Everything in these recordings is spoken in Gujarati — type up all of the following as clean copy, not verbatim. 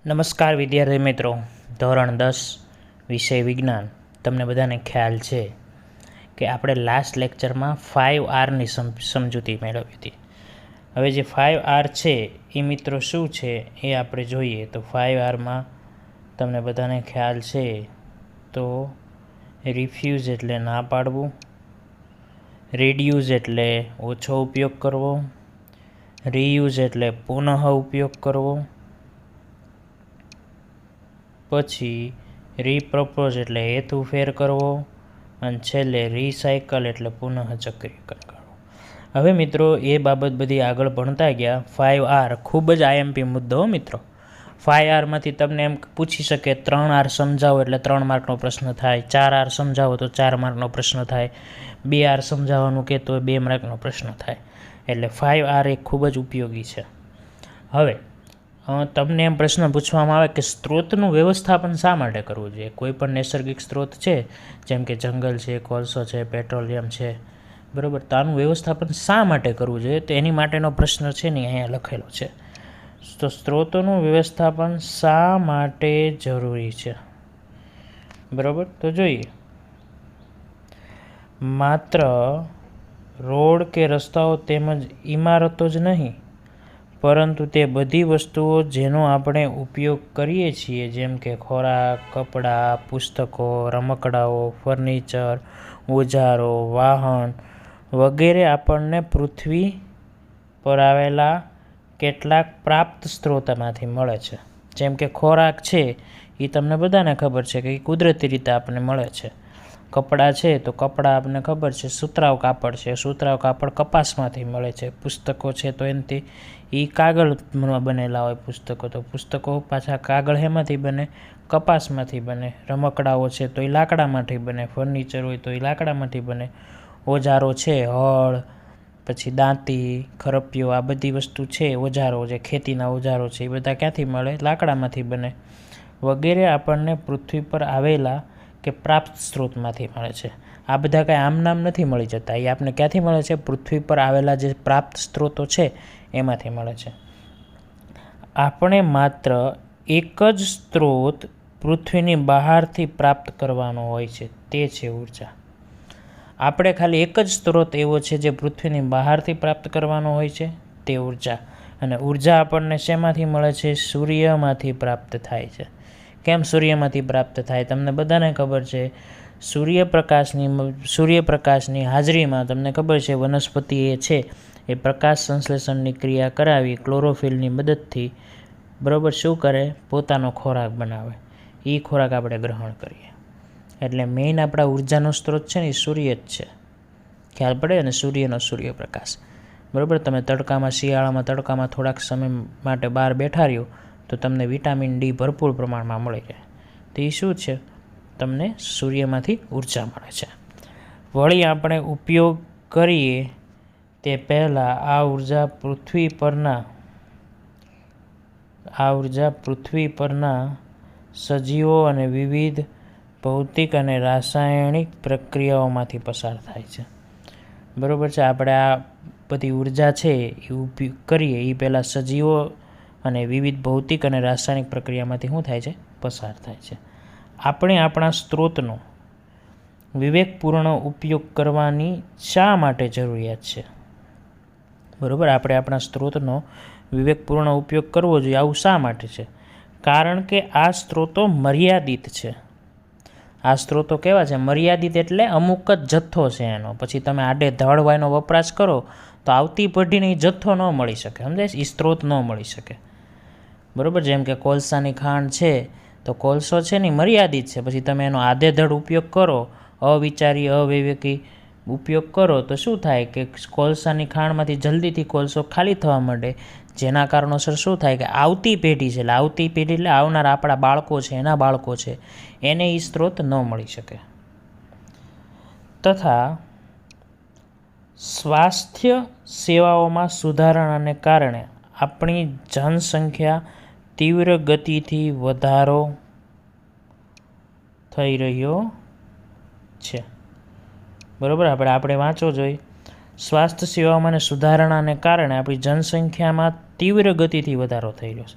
નમસ્કાર વિદ્યાર્થી મિત્રો, ધોરણ 10 વિષય વિજ્ઞાન. તમને બધાને ખ્યાલ છે કે આપણે લાસ્ટ લેક્ચરમાં 5Rની સમજૂતી મેળવી હતી. હવે જે 5R છે એ મિત્રો શું છે એ આપણે જોઈએ. તો 5Rમાં તમને બધાને ખ્યાલ છે તો રિફ્યુઝ એટલે ના પાડવું, રિડ્યુઝ એટલે ઓછો ઉપયોગ કરવો, રીયુઝ એટલે પુનઃ ઉપયોગ કરવો, પછી રીપ્રપોઝ એટલે હેતુફેર કરવો, અને છેલ્લે રિસાયકલ એટલે પુનઃચક્રીકરણ કરવું. હવે મિત્રો એ બાબત બધી આગળ ભણતા ગયા. 5R ખૂબ જ આઈએમપી મુદ્દો મિત્રો. 5Rમાંથી તમને એમ પૂછી શકે 3R સમજાવો એટલે 3 માર્કનો પ્રશ્ન થાય, 4R સમજાવો તો 4 માર્કનો પ્રશ્ન થાય, 2R સમજાવવાનું કહેતો હોય 2 માર્કનો પ્રશ્ન થાય. એટલે 5R એ ખૂબ જ ઉપયોગી છે. હવે તમને એમ પ્રશ્ન પૂછવામાં આવે કે સ્ત્રોતનું વ્યવસ્થાપન શા માટે કરવું જોઈએ. કોઈ પણ નૈસર્ગિક સ્ત્રોત છે, જેમ કે જંગલ છે, કોલસો છે, પેટ્રોલિયમ છે, બરાબર, તો આનું વ્યવસ્થાપન શા માટે કરવું જોઈએ, તો એની માટેનો પ્રશ્ન છે ને અહીંયા લખેલો છે. તો સ્ત્રોતોનું વ્યવસ્થાપન શા માટે જરૂરી છે, બરાબર. તો જોઈએ, માત્ર રોડ કે રસ્તાઓ તેમજ ઇમારતો જ નહીં, પરંતુ તે બધી વસ્તુઓ જેનો આપણે ઉપયોગ કરીએ છીએ, જેમ કે ખોરાક, કપડાં, પુસ્તકો, રમકડાઓ, ફર્નિચર, ઓજારો, વાહન વગેરે આપણને પૃથ્વી પર આવેલા કેટલાક પ્રાપ્ત સ્ત્રોતમાંથી મળે છે. જેમ કે ખોરાક છે એ તમને બધાને ખબર છે કે એ કુદરતી રીતે આપણને મળે છે. કપડાં છે તો કપડાં આપણને ખબર છે સુતરાઉ કાપડ છે, સુતરાઉ કાપડ કપાસમાંથી મળે છે. પુસ્તકો છે તો એનાથી એ કાગળમાં બનેલા હોય પુસ્તકો, તો પુસ્તકો પાછા કાગળ એમાંથી બને, કપાસમાંથી બને. રમકડાઓ છે તો એ લાકડામાંથી બને, ફર્નિચર હોય તો એ લાકડામાંથી બને. ઓજારો છે, હળ, પછી દાંતી, ખરપિયો, આ બધી વસ્તુ છે, ઓજારો જે ખેતીના ઓજારો છે એ બધા ક્યાંથી મળે, લાકડામાંથી બને. વગેરે આપણને પૃથ્વી પર આવેલા કે પ્રાપ્ત સ્ત્રોતમાંથી મળે છે. આ બધા કાંઈ આમ નામ નથી મળી જતા, એ આપણને ક્યાંથી મળે છે, પૃથ્વી પર આવેલા જે પ્રાપ્ત સ્ત્રોતો છે એમાંથી મળે છે. આપણે માત્ર એક જ સ્ત્રોત પૃથ્વીની બહારથી પ્રાપ્ત કરવાનો હોય છે, તે છે ઉર્જા. આપણે ખાલી એક જ સ્ત્રોત એવો છે જે પૃથ્વીની બહારથી પ્રાપ્ત કરવાનો હોય છે, તે ઉર્જા. અને ઉર્જા આપણને શેમાંથી મળે છે, સૂર્યમાંથી પ્રાપ્ત થાય છે. કેમ સૂર્યમાંથી પ્રાપ્ત થાય, તમને બધાને ખબર છે. સૂર્યપ્રકાશની હાજરીમાં તમને ખબર છે વનસ્પતિ એ છે એ પ્રકાશ સંશ્લેષણની ક્રિયા કરાવી ક્લોરોફિલની મદદથી, બરાબર, શું કરે, પોતાનો ખોરાક બનાવે. એ ખોરાક આપણે ગ્રહણ કરીએ. એટલે મેઇન આપણા ઉર્જાનો સ્ત્રોત છે ને એ સૂર્ય જ છે. ખ્યાલ પડે ને, સૂર્યનો સૂર્યપ્રકાશ, બરાબર. તમે તડકામાં, શિયાળામાં તડકામાં થોડાક સમય માટે બહાર બેઠા રહ્યો તો તમને વિટામિન ડી ભરપૂર પ્રમાણમાં મળી જાય. તો એ શું છે, તમને સૂર્યમાંથી ઉર્જા મળે છે. વળી આપણે ઉપયોગ કરીએ તે પહેલાં આ ઉર્જા પૃથ્વી પરના સજીવો અને વિવિધ ભૌતિક અને રાસાયણિક પ્રક્રિયાઓમાંથી પસાર થાય છે, બરાબર છે. આપણે આ બધી ઉર્જા છે એ ઉપયોગ કરીએ એ પહેલાં સજીવો અને વિવિધ ભૌતિક અને રાસાયણિક પ્રક્રિયામાંથી શું થાય છે, પસાર થાય છે. આપણે આપણા સ્ત્રોતનો વિવેકપૂર્ણ ઉપયોગ કરવાની શા માટે જરૂરિયાત છે, બરાબર. આપણે આપણા સ્ત્રોતનો વિવેકપૂર્ણ ઉપયોગ કરવો જોઈએ, આવું શા માટે છે? કારણ કે આ સ્ત્રોતો મર્યાદિત છે. આ સ્ત્રોતો કેવા છે, મર્યાદિત, એટલે અમુક જ જથ્થો છે એનો. પછી તમે આડે ધડ એનો વપરાશ કરો તો આવતી પેઢીને એ જથ્થો ન મળી શકે, સમજાય, એ સ્ત્રોત ન મળી શકે, બરાબર. જેમ કે કોલસાની ખાણ છે તો કોલસો છે ને મર્યાદિત છે. પછી તમે એનો આધેધડ ઉપયોગ કરો, અવિચારી અવિવેકી ઉપયોગ કરો તો શું થાય કે કોલસાની ખાણમાંથી જલ્દીથી કોલસો ખાલી થવા માંડે. જેના કારણોસર શું થાય કે આવતી પેઢી છે, એટલે આવતી પેઢી એટલે આવનાર આપણા બાળકો છે, એના બાળકો છે, એને એ સ્ત્રોત ન મળી શકે. તથા સ્વાસ્થ્ય સેવાઓમાં સુધારણાને કારણે આપણી જનસંખ્યા તીવ્ર ગતિથી વધારો થઈ રહ્યો છે, બરાબર. આપણે વાંચવો જોઈએ. સ્વાસ્થ્ય સેવાઓમાં સુધારણાને કારણે આપણી જનસંખ્યામાં તીવ્ર ગતિથી વધારો થઈ રહ્યો છે.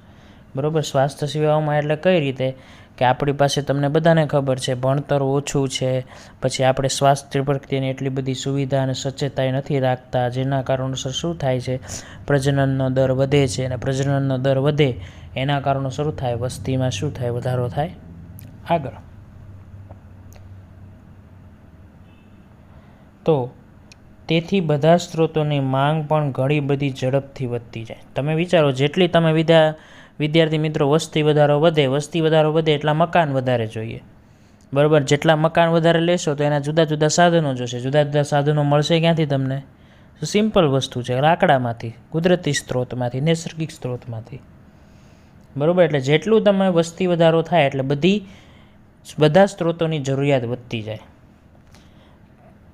બરાબર. સ્વાસ્થ્ય સેવાઓમાં એટલે કઈ રીતે કે આપણી પાસે તમને બધાને ખબર છે ભણતર ઓછું છે, પછી આપણે સ્વાસ્થ્ય પ્રત્યેની એટલી બધી સુવિધા અને સચેતાઈ નથી રાખતા, જેના કારણોસર શું થાય છે, પ્રજનનનો દર વધે છે, અને પ્રજનનનો દર વધે એના કારણો શરૂ થાય વસ્તીમાં શું થાય, વધારો થાય. આગળ તો તેથી બધા સ્ત્રોતોની માંગ પણ ઘણી બધી ઝડપથી વધતી જાય. તમે વિચારો, જેટલી તમે વિદ્યાર્થી મિત્રો વસ્તી વધારો વધે એટલા મકાન વધારે જોઈએ. બરાબર. જેટલા મકાન વધારે લેશો તો એના જુદા જુદા સાધનો જોશે. જુદા જુદા સાધનો મળશે ક્યાંથી તમને? તો સિમ્પલ વસ્તુ છે, લાકડામાંથી, કુદરતી સ્ત્રોતમાંથી, નૈસર્ગિક સ્ત્રોતમાંથી. બરાબર. એટલે જેટલું તમે વસ્તી વધારો થાય એટલે બધા સ્ત્રોતોની જરૂરિયાત વધતી જાય.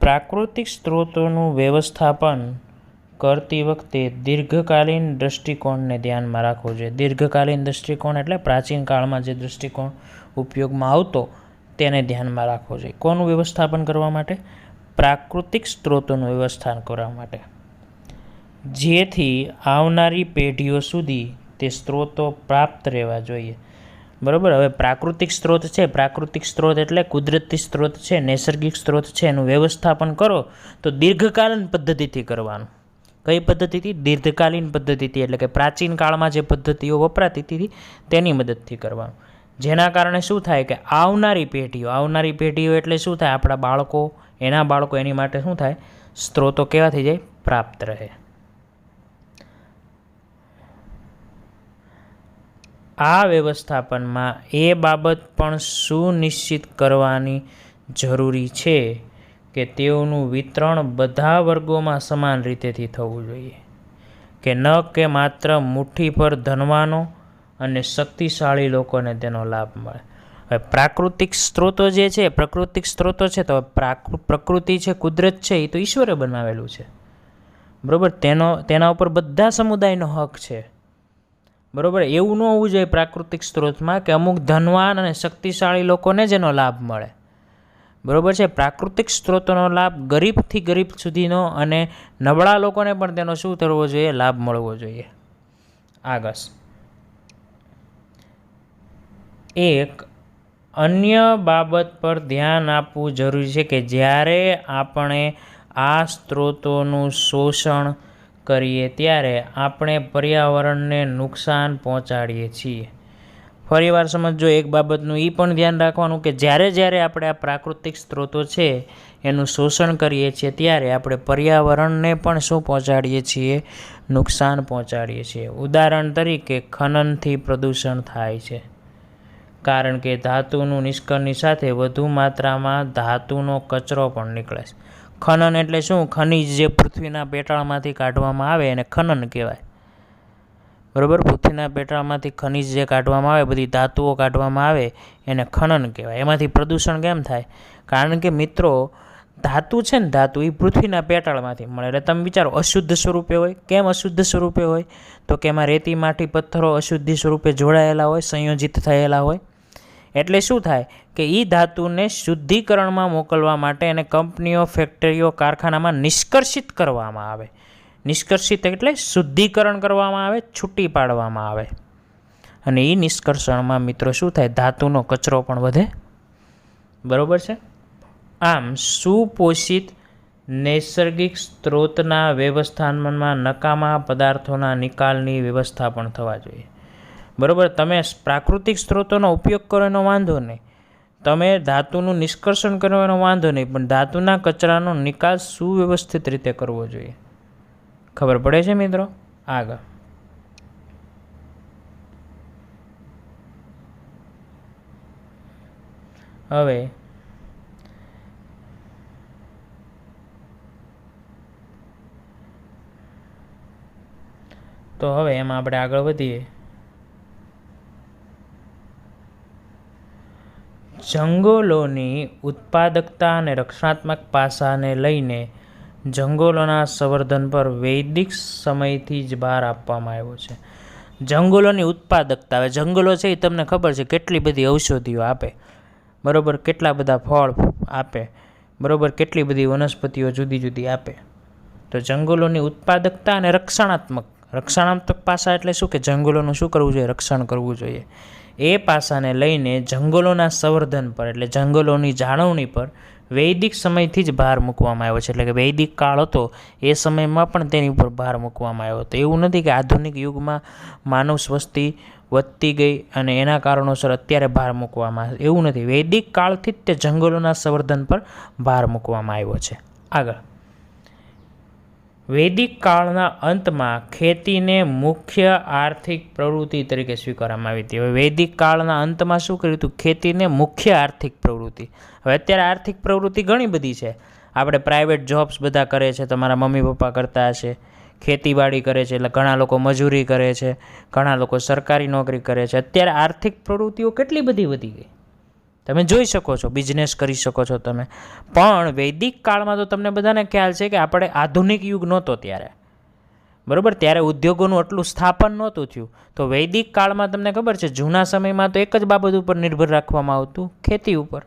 પ્રાકૃતિક સ્ત્રોતોનું વ્યવસ્થાપન કરતી વખતે દીર્ઘકાલીન દૃષ્ટિકોણને ધ્યાનમાં રાખવો જોઈએ. દીર્ઘકાલીન દૃષ્ટિકોણ એટલે પ્રાચીન કાળમાં જે દૃષ્ટિકોણ ઉપયોગમાં આવતો તેને ધ્યાનમાં રાખવો જોઈએ. કોનું વ્યવસ્થાપન કરવા માટે? પ્રાકૃતિક સ્ત્રોતોનું વ્યવસ્થાપન કરવા માટે, જેથી આવનારી પેઢીઓ સુધી તે સ્ત્રોતો પ્રાપ્ત રહેવા જોઈએ. બરાબર. હવે પ્રાકૃતિક સ્ત્રોત છે, પ્રાકૃતિક સ્ત્રોત એટલે કુદરતી સ્ત્રોત છે, નૈસર્ગિક સ્ત્રોત છે, એનું વ્યવસ્થાપન કરો તો દીર્ઘકાલીન પદ્ધતિથી કરવાનું. કઈ પદ્ધતિથી? દીર્ઘકાલીન પદ્ધતિથી, એટલે કે પ્રાચીન કાળમાં જે પદ્ધતિઓ વપરાતી હતી તેની મદદથી કરવાનું. જેના કારણે શું થાય કે આવનારી પેઢીઓ એટલે શું થાય, આપણા બાળકો, એના બાળકો, એની માટે શું થાય, સ્ત્રોતો કેવા થઈ જાય, પ્રાપ્ત રહે. આ વ્યવસ્થાપનમાં એ બાબત પણ સુનિશ્ચિત કરવાની જરૂરી છે કે તેઓનું વિતરણ બધા વર્ગોમાં સમાન રીતેથી થવું જોઈએ, કે ન કે માત્ર મુઠ્ઠીભર ધનવાનો અને શક્તિશાળી લોકોને તેનો લાભ મળે. હવે પ્રાકૃતિક સ્ત્રોતો જે છે, પ્રાકૃતિક સ્ત્રોતો છે, તો પ્રકૃતિ છે, કુદરત છે, એ તો ઈશ્વરે બનાવેલું છે. બરાબર. તેના ઉપર બધા સમુદાયનો હક છે. બરાબર. એવું ન હોવું જોઈએ પ્રાકૃતિક સ્ત્રોતમાં કે અમુક ધનવાન અને શક્તિશાળી લોકોને જ એનો લાભ મળે. બરાબર છે. પ્રાકૃતિક સ્ત્રોતોનો લાભ ગરીબથી ગરીબ સુધીનો અને નબળા લોકોને પણ તેનો શું થવો જોઈએ, લાભ મળવો જોઈએ. આગળ એક અન્ય બાબત પર ધ્યાન આપવું જરૂરી છે કે જ્યારે આપણે આ સ્ત્રોતોનું શોષણ કરીએ ત્યારે આપણે પર્યાવરણને નુકસાન પહોંચાડીએ છીએ. ફરીવાર સમજો, એક બાબતનું એ પણ ધ્યાન રાખવાનું કે જ્યારે આપણે આ પ્રાકૃતિક સ્ત્રોતો છે એનું શોષણ કરીએ છીએ ત્યારે આપણે પર્યાવરણને પણ શું પહોંચાડીએ છીએ, નુકસાન પહોંચાડીએ છીએ. ઉદાહરણ તરીકે ખનનથી પ્રદૂષણ થાય છે, કારણ કે ધાતુનું નિષ્કર્ષણની સાથે વધુ માત્રામાં ધાતુનો કચરો પણ નીકળે છે. ખનન એટલે શું? ખનિજ જે પૃથ્વીના પેટાળમાંથી કાઢવામાં આવે એને ખનન કહેવાય. બરાબર. પૃથ્વીના પેટાળમાંથી ખનિજ જે કાઢવામાં આવે, બધી ધાતુઓ કાઢવામાં આવે એને ખનન કહેવાય. એમાંથી પ્રદૂષણ કેમ થાય? કારણ કે મિત્રો ધાતુ છે ને, ધાતુ એ પૃથ્વીના પેટાળમાંથી મળે. એટલે તમે વિચારો, અશુદ્ધ સ્વરૂપે હોય. કેમ અશુદ્ધ સ્વરૂપે હોય? તો કે એમાં રેતી, માટી, પથ્થરો અશુદ્ધિ સ્વરૂપે જોડાયેલા હોય, સંયોજિત થયેલા હોય. એટલે શું થાય કે એ ધાતુને શુદ્ધિકરણમાં મોકલવા માટે એને કંપનીઓ, ફેક્ટરીઓ, કારખાનામાં નિષ્કર્ષિત કરવામાં આવે. નિષ્કર્ષિત એટલે શુદ્ધિકરણ કરવામાં આવે, છૂટી પાડવામાં આવે. અને એ નિષ્કર્ષણમાં મિત્રો શું થાય, ધાતુનો કચરો પણ વધે. બરાબર છે. આમ સુપોષિત નૈસર્ગિક સ્ત્રોતના વ્યવસ્થાપનમાં નકામા પદાર્થોના નિકાલની વ્યવસ્થા પણ થવા જોઈએ. બરાબર. તમે પ્રાકૃતિક સ્ત્રોતોનો ઉપયોગ કરો એનો વાંધો નહીં, તમે ધાતુનું નિષ્કર્ષણ કરો એનો વાંધો નહીં, પણ ધાતુના કચરાનો નિકાલ સુવ્યવસ્થિત રીતે કરવો જોઈએ. ખબર પડે છે મિત્રો? આગળ હવે એમાં આપણે આગળ વધીએ. જંગલોની ઉત્પાદકતા અને રક્ષણાત્મક પાસાને લઈને જંગલોના સંવર્ધન પર વૈદિક સમયથી જ ભાર આપવામાં આવ્યો છે. જંગલોની ઉત્પાદકતા, હવે જંગલો છે એ તમને ખબર છે કેટલી બધી ઔષધિઓ આપે, બરાબર, કેટલા બધા ફળ આપે, બરાબર, કેટલી બધી વનસ્પતિઓ જુદી જુદી આપે. તો જંગલોની ઉત્પાદકતા અને રક્ષણાત્મક રક્ષણાત્મક પાસા એટલે શું કે જંગલોનું શું કરવું જોઈએ? રક્ષણ કરવું જોઈએ. એ પાસાને લઈને જંગલોના સંવર્ધન પર એટલે જંગલોની જાળવણી પર વૈદિક સમયથી જ ભાર મૂકવામાં આવ્યો છે. એટલે કે વૈદિક કાળ હતો એ સમયમાં પણ તેની ઉપર ભાર મૂકવામાં આવ્યો હતો. એવું નથી કે આધુનિક યુગમાં માનવ વસ્તી વધતી ગઈ અને એના કારણોસર અત્યારે ભાર મૂકવામાં આવે, એવું નથી. વૈદિક કાળથી જ તે જંગલોના સંવર્ધન પર ભાર મૂકવામાં આવ્યો છે. આગળ, વૈદિક કાળના અંતમાં ખેતીને મુખ્ય આર્થિક પ્રવૃત્તિ તરીકે સ્વીકારવામાં આવી હતી. હવે વૈદિક કાળના અંતમાં શું કર્યું હતું? ખેતીને મુખ્ય આર્થિક પ્રવૃત્તિ. હવે અત્યારે આર્થિક પ્રવૃત્તિ ઘણી બધી છે. આપણે પ્રાઇવેટ જોબ્સ બધા કરે છે, તમારા મમ્મી પપ્પા કરતા હશે, ખેતીવાડી કરે છે, એટલે ઘણા લોકો મજૂરી કરે છે, ઘણા લોકો સરકારી નોકરી કરે છે. અત્યારે આર્થિક પ્રવૃત્તિઓ કેટલી બધી વધી ગઈ, તમે જોઈ શકો છો, બિઝનેસ કરી શકો છો તમે. પણ વૈદિક કાળમાં તો તમને બધાને ખ્યાલ છે કે આપણે આધુનિક યુગ નહોતો ત્યારે, બરાબર? ત્યારે ઉદ્યોગોનું આટલું સ્થાપન નહોતું થયું. તો વૈદિક કાળમાં તમને ખબર છે જૂના સમયમાં તો એક જ બાબત ઉપર નિર્ભર રાખવામાં આવતું, ખેતી ઉપર.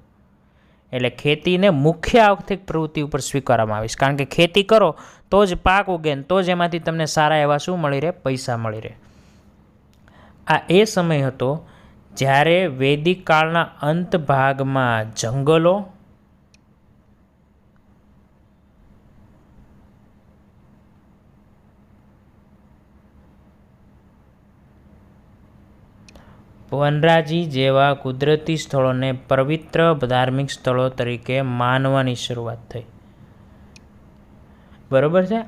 એટલે ખેતીને મુખ્ય આર્થિક પ્રવૃત્તિ ઉપર સ્વીકારવામાં આવીશ, કારણ કે ખેતી કરો તો જ પાક ઉગે ને તો જ એમાંથી તમને સારા એવા શું મળી રહે? પૈસા મળી રહે. આ એ સમય હતો જ્યારે વૈદિક કાળના અંત ભાગમાં જંગલો, વનરાજી જેવા કુદરતી સ્થળોને પવિત્ર ધાર્મિક સ્થળો તરીકે માનવાની શરૂઆત થઈ. બરોબર છે?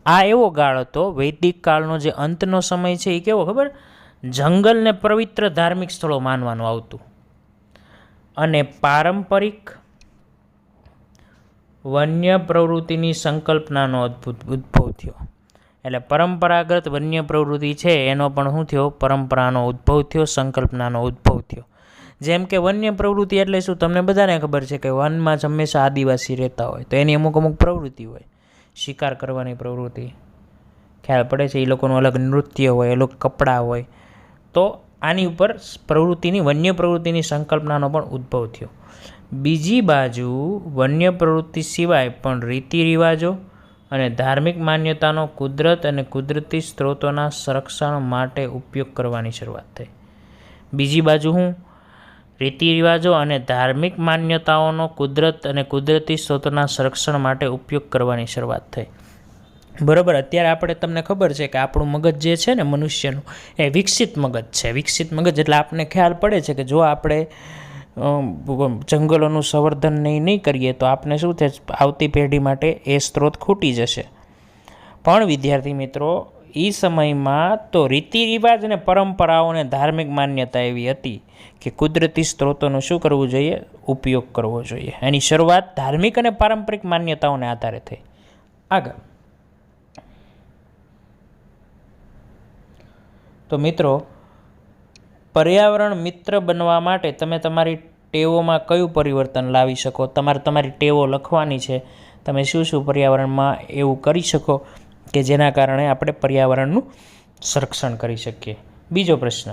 આ એવો કાળ હતો, વૈદિક કાળનો જે અંતનો સમય છે એ કેવો ખબર? જંગલને પવિત્ર ધાર્મિક સ્થળો માનવાનું આવતું અને પારંપરિક વન્ય પ્રવૃત્તિની સંકલ્પનાનો ઉદ્ભવ થયો. એટલે પરંપરાગત વન્ય પ્રવૃત્તિ છે એનો પણ શું થયો? પરંપરાનો ઉદ્ભવ થયો, સંકલ્પનાનો ઉદ્ભવ થયો. જેમ કે વન્ય પ્રવૃત્તિ એટલે શું? તમને બધાને ખબર છે કે વનમાં જ હંમેશા આદિવાસી રહેતા હોય તો એની અમુક અમુક પ્રવૃત્તિ હોય. શિકાર કરવાની પ્રવૃત્તિ, ખ્યાલ પડે છે? એ લોકોનું અલગ નૃત્ય હોય, અલગ કપડાં હોય. તો આની ઉપર પ્રવૃત્તિની, વન્ય પ્રવૃત્તિની સંકલ્પનાનો પણ ઉદ્ભવ થયો. બીજી બાજુ વન્ય પ્રવૃત્તિ સિવાય પણ રીતિ રિવાજો અને ધાર્મિક માન્યતાનો કુદરત અને કુદરતી સ્ત્રોતોના સંરક્ષણ માટે ઉપયોગ કરવાની શરૂઆત થઈ. બીજી બાજુ હું રીતિ રિવાજો અને ધાર્મિક માન્યતાઓનો કુદરત અને કુદરતી સ્ત્રોતોના સંરક્ષણ માટે ઉપયોગ કરવાની શરૂઆત થઈ. બરાબર? અત્યારે આપણે, તમને ખબર છે કે આપણું મગજ જે છે ને મનુષ્યનું, એ વિકસિત મગજ છે. વિકસિત મગજ એટલે આપણને ખ્યાલ પડે છે કે જો આપણે જંગલોનું સંવર્ધન નહીં કરીએ તો આપણે શું થાય? આવતી પેઢી માટે એ સ્ત્રોત ખૂટી જશે. પણ વિદ્યાર્થી મિત્રો, એ સમયમાં તો રીતિ રિવાજ અને પરંપરાઓ અને ધાર્મિક માન્યતા એવી હતી કે કુદરતી સ્ત્રોતોનું શું કરવું જોઈએ? ઉપયોગ કરવો જોઈએ. એની શરૂઆત ધાર્મિક અને પારંપરિક માન્યતાઓને આધારે થઈ. આગળ, તો મિત્રો, પર્યાવરણ મિત્ર બનવા માટે તમે તમારી ટેવોમાં કયું પરિવર્તન લાવી શકો? તમારી ટેવો લખવાની છે. તમે શું શું પર્યાવરણમાં એવું કરી શકો કે જેના કારણે આપણે પર્યાવરણનું સંરક્ષણ કરી શકીએ. બીજો પ્રશ્ન,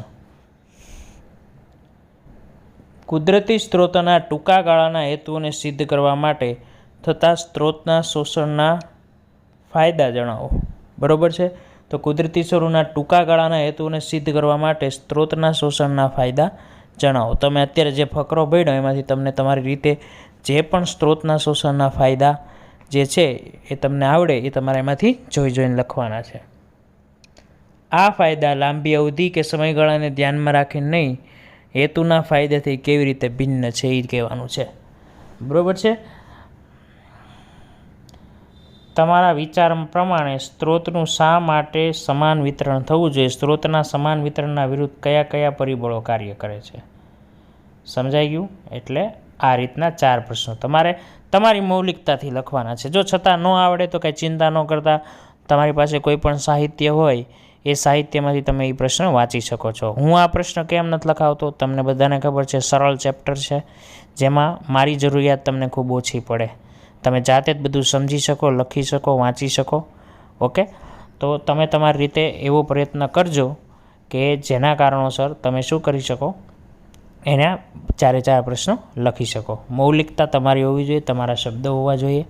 કુદરતી સ્ત્રોતોના ટૂંકા ગાળાના હેતુઓને સિદ્ધ કરવા માટે થતા સ્ત્રોતના શોષણના ફાયદા જણાવો. બરોબર છે? તો કુદરતી સ્ત્રોતોના ટૂંકા ગાળાના હેતુઓને સિદ્ધ કરવા માટે સ્ત્રોતના શોષણના ફાયદા જણાવો. તમે અત્યારે જે ફકરો ભણ્યો એમાંથી તમને તમારી રીતે જે પણ સ્ત્રોતના શોષણના ફાયદા જે છે એ તમને આવડે એ તમારે એમાંથી જોઈને લખવાના છે. આ ફાયદા લાંબી અવધિ કે સમયગાળાને ધ્યાનમાં રાખીને નહીં, હેતુના ફાયદાથી કેવી રીતે ભિન્ન છે એ કહેવાનું છે. બરાબર છે? તમારા વિચાર પ્રમાણે સ્ત્રોતનું શા માટે સમાન વિતરણ થવું જોઈએ? સ્ત્રોતના સમાન વિતરણના વિરુદ્ધ કયા કયા પરિબળો કાર્ય કરે છે? સમજાઈ ગયું? એટલે આ રીતના 4 પ્રશ્નો તમારે તમારી મૌલિકતાથી લખવાના છે. જો છતાં ન આવડે તો કંઈ ચિંતા ન કરતા, તમારી પાસે કોઈ પણ સાહિત્ય હોય એ સાહિત્યમાંથી તમે એ પ્રશ્ન વાંચી શકો છો. હું આ પ્રશ્ન કેમ નથી લખાવતો? તમને બધાને ખબર છે, સરળ ચેપ્ટર છે જેમાં મારી જરૂરિયાત તમને ખૂબ ઓછી પડે. તમે જાતે જ બધું સમજી શકો, લખી શકો, વાંચી શકો. ઓકે? તો તમે તમારી રીતે એવો પ્રયત્ન કરજો કે જેના કારણોસર તમે શું કરી શકો? એના 4 પ્રશ્નો લખી શકો. મૌલિકતા તમારી હોવી જોઈએ, તમારા શબ્દો હોવા જોઈએ.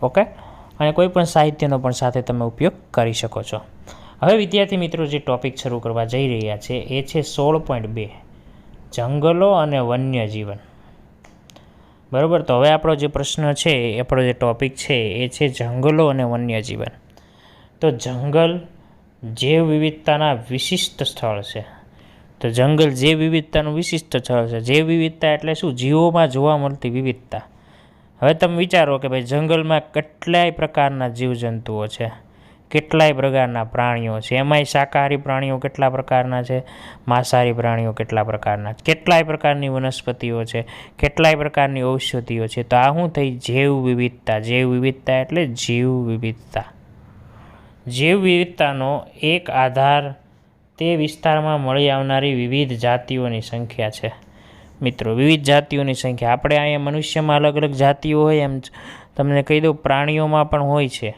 ઓકે? અને કોઈ પણ સાહિત્યનો પણ સાથે તમે ઉપયોગ કરી શકો છો. હવે વિદ્યાર્થી મિત્રો જે ટૉપિક શરૂ કરવા જઈ રહ્યા છે એ છે 16.2 જંગલો અને વન્યજીવન. બરાબર, તો હવે આપણો જે પ્રશ્ન છે, આપણો જે ટૉપિક છે એ છે જંગલો અને વન્યજીવન. તો જંગલ જૈવ વિવિધતાના વિશિષ્ટ સ્થળ છે. તો જંગલ જૈવ વિવિધતાનું વિશિષ્ટ સ્થળ છે. જૈવ વિવિધતા એટલે શું? જીવોમાં જોવા મળતી વિવિધતા. હવે તમે વિચારો કે ભાઈ જંગલમાં કેટલાય પ્રકારના જીવજંતુઓ છે, કેટલાય પ્રકારના પ્રાણીઓ છે, એમાંય શાકાહારી પ્રાણીઓ કેટલા પ્રકારના છે, માંસાહારી પ્રાણીઓ કેટલા પ્રકારના, કેટલાય પ્રકારની વનસ્પતિઓ છે, કેટલાય પ્રકારની ઔષધિઓ છે. તો આ શું થઈ? જૈવ વિવિધતા. જૈવ વિવિધતા એટલે જીવ વિવિધતા. જૈવ વિવિધતાનો એક આધાર તે વિસ્તારમાં મળી આવનારી વિવિધ જાતિઓની સંખ્યા છે. મિત્રો, વિવિધ જાતિઓની સંખ્યા. આપણે અહીંયા મનુષ્યમાં અલગ અલગ જાતિઓ હોય એમ તમને કહી દઉં, પ્રાણીઓમાં પણ હોય છે.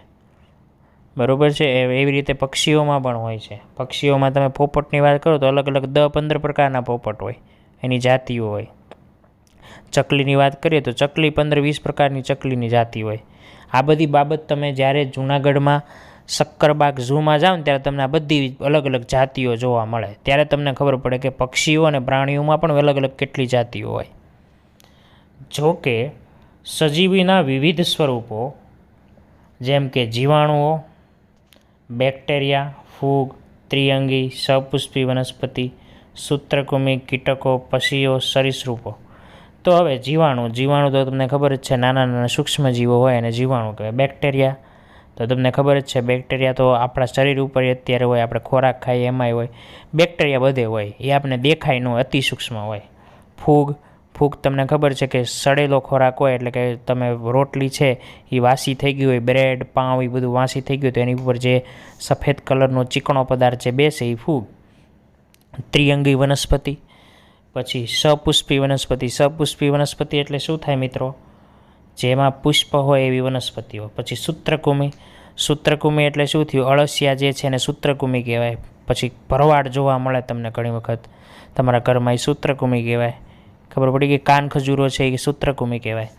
બરાબર છે? એવી રીતે પક્ષીઓમાં પણ હોય છે. પક્ષીઓમાં તમે પોપટની વાત કરો તો અલગ અલગ 10-15 પ્રકારના પોપટ હોય, એની જાતિઓ હોય. ચકલીની વાત કરીએ તો ચકલી 15-20 પ્રકારની ચકલીની જાતિ હોય. આ બધી બાબત તમે જ્યારે જૂનાગઢમાં શક્કરબાગ ઝૂમાં જાઓ ને ત્યારે તમને આ બધી અલગ અલગ જાતિઓ જોવા મળે. ત્યારે તમને ખબર પડે કે પક્ષીઓ અને પ્રાણીઓમાં પણ અલગ અલગ કેટલી જાતિઓ હોય. જો કે સજીવીના વિવિધ સ્વરૂપો જેમ કે જીવાણુઓ, બેક્ટેરિયા, ફૂગ, ત્રિઅંગી, સપુષ્પી વનસ્પતિ, સૂત્રકૃમિ, કીટકો, પક્ષીઓ, સરીસૃપો. તો હવે જીવાણુ તો તમને ખબર જ છે, નાના નાના સૂક્ષ્મ જીવો હોય અને જીવાણુ કહેવાય. બેક્ટેરિયા તો તમને ખબર જ છે, બેક્ટેરિયા તો આપણા શરીર ઉપર અત્યારે હોય, આપણે ખોરાક ખાઈએ એમાંય હોય. બેક્ટેરિયા બધે હોય, એ આપણને દેખાય ન હોય, અતિ સૂક્ષ્મ હોય. ફૂગ તમને ખબર છે કે સડેલો ખોરાક હોય, એટલે કે તમે રોટલી છે એ વાસી થઈ ગઈ હોય, બ્રેડ, પાઉં એ બધું વાસી થઈ ગયું તો એની ઉપર જે સફેદ કલરનો ચીકણો પદાર્થ છે બેસે એ ફૂગ. ત્રિઅંગી વનસ્પતિ, પછી સપુષ્પી વનસ્પતિ એટલે શું થાય મિત્રો? જેમાં પુષ્પ હોય એવી વનસ્પતિઓ. પછી સૂત્રકૃમિ એટલે શું થયું? અળસિયા જે છે એને સૂત્રકૃમિ કહેવાય. પછી ભરવાડ જોવા મળે તમને ઘણી વખત તમારા ઘરમાં, એ સૂત્રકૃમિ કહેવાય. ખબર પડી કે કાન ખજૂરો છે એ સૂત્રકૃમિ કહેવાય.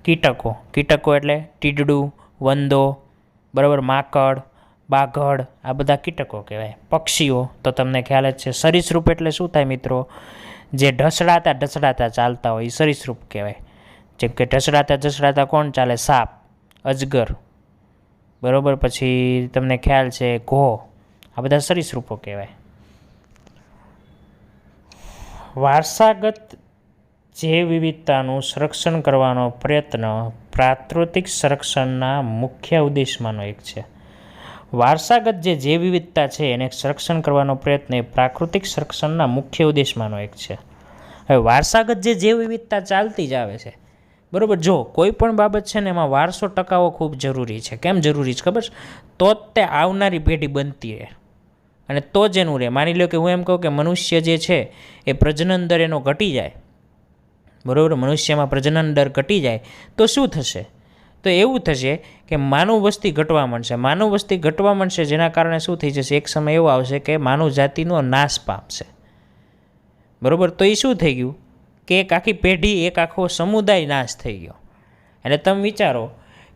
કીટકો એટલે ટીડડું, વંદો, બરાબર, માકડ, બાઘડ, આ બધા કીટકો કહેવાય. પક્ષીઓ તો તમને ખ્યાલ જ છે. સરીસૃપ એટલે શું થાય મિત્રો? જે ઢસડાતા ચાલતા હોય એ સરીસૃપ કહેવાય. જેમ કે ઢસડાતા કોણ ચાલે? સાપ, અજગર, બરાબર, પછી તમને ખ્યાલ છે ઘો, આ બધા સરીસૃપો કહેવાય. વારસાગત જૈવ વિવિધતાનું સંરક્ષણ કરવાનો પ્રયત્ન પ્રાકૃતિક સંરક્ષણના મુખ્ય ઉદ્દેશમાંનો એક છે. વારસાગત જે જૈવ વિવિધતા છે એને સંરક્ષણ કરવાનો પ્રયત્ન એ પ્રાકૃતિક સંરક્ષણના મુખ્ય ઉદ્દેશમાંનો એક છે. હવે વારસાગત જે જૈવ વિવિધતા ચાલતી જ આવે છે, બરાબર. જો કોઈ પણ બાબત છે ને એમાં વારસો ટકાવવો ખૂબ જરૂરી છે. કેમ જરૂરી છે ખબર છે? તો જ તે આવનારી પેઢી બનતી રહે અને તો જ એનું રહે. માની લો કે હું એમ કહું કે મનુષ્ય જે છે એ પ્રજનન દર એનો ઘટી જાય, બરાબર, મનુષ્યમાં પ્રજનન દર ઘટી જાય તો શું થશે? તો એવું થશે કે માનવ વસ્તી ઘટવા માંડશે. જેના કારણે શું થઈ જશે? એક સમય એવો આવશે કે માનવ જાતિનો નાશ પામશે, બરાબર. તો એ શું થઈ ગયું કે એક આખી પેઢી, એક આખો સમુદાય નાશ થઈ ગયો. એટલે તમે વિચારો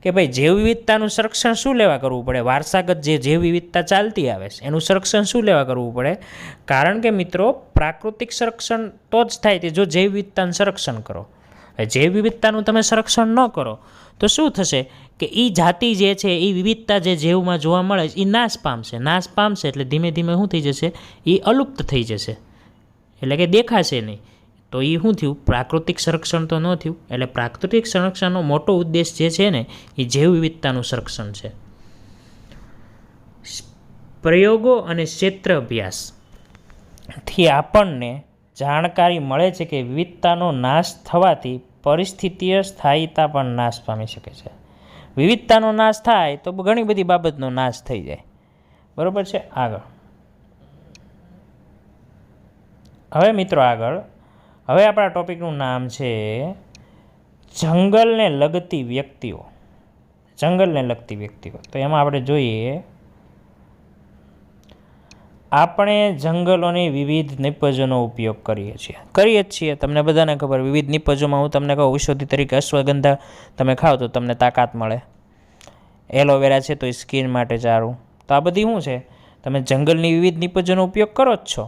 કે ભાઈ જૈવ વિવિધતાનું સંરક્ષણ શું લેવા કરવું પડે? વારસાગત જે જૈવ વિવિધતા ચાલતી આવે છે એનું સંરક્ષણ શું લેવા કરવું પડે? કારણ કે મિત્રો પ્રાકૃતિક સંરક્ષણ તો જ થાય તે જો જૈવ વિવિધતાનું સંરક્ષણ કરો. જૈવ વિવિધતાનું તમે સંરક્ષણ ન કરો તો શું થશે કે એ જાતિ જે છે, એ વિવિધતા જે જૈવમાં જોવા મળે એ નાશ પામશે. એટલે ધીમે ધીમે શું થઈ જશે? એ અલુપ્ત થઈ જશે, એટલે કે દેખાશે નહીં. તો એ શું થયું? પ્રાકૃતિક સંરક્ષણ તો ન થયું. એટલે પ્રાકૃતિક સંરક્ષણનો મોટો ઉદ્દેશ જે છે ને એ જૈવ વિવિધતાનું સંરક્ષણ છે. પ્રયોગો અને ક્ષેત્ર અભ્યાસથી આપણને જાણકારી મળે છે કે વિવિધતાનો નાશ થવાથી પરિસ્થિતિય સ્થાયીતા પણ નાશ પામી શકે છે. વિવિધતાનો નાશ થાય તો ઘણી બધી બાબતનો નાશ થઈ જાય, બરાબર છે. હવે મિત્રો હવે આપણા ટોપિકનું નામ છે જંગલને લગતી વ્યક્તિઓ. તો એમાં આપણે જોઈએ, આપણે જંગલોની વિવિધ નિપજોનો ઉપયોગ કરીએ જ છીએ. તમને બધાને ખબર, વિવિધ નિપજોમાં હું તમને કહું, ઔષધિ તરીકે અશ્વગંધા તમે ખાઓ તો તમને તાકાત મળે. એલોવેરા છે તો એ સ્કિન માટે સારું. તો આ બધી શું છે? તમે જંગલની વિવિધ નિપજોનો ઉપયોગ કરો જ છો.